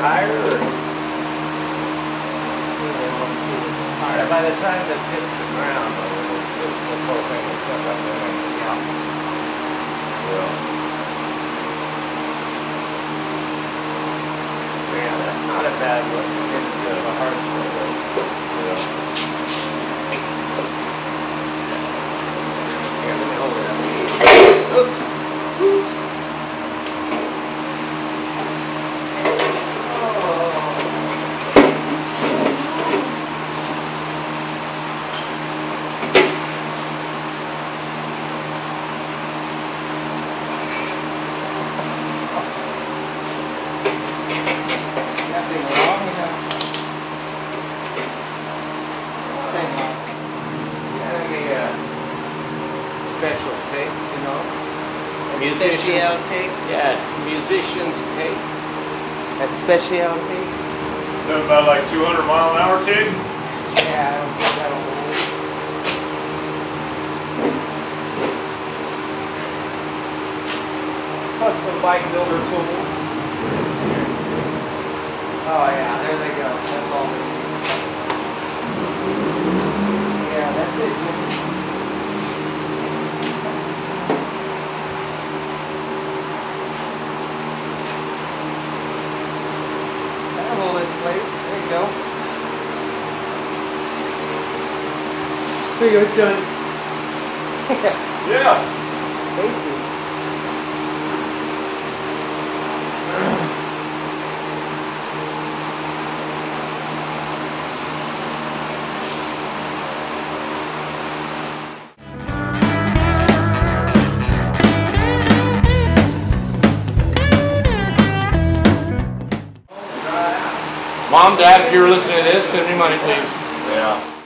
higher? Or? Higher. By the time this hits the ground, this whole thing will set up there. Yeah. Well. Man, that's not a bad look. It's kind of a hard one. Yeah. Here, let me hold it up. Oops. Oops. Special tape, you know. Musicians tape? Yeah, musicians tape. A special tape. Is that about like 200-mile-an-hour tape? Yeah, I don't think that'll hold. Custom bike builder tools. Oh yeah, there they go. That's all they need. Yeah, that's it, Jimmy. Hold it in place. There you go. So you're done. Yeah. Thank you. Mom, Dad, if you're listening to this, send me money, please. Yeah.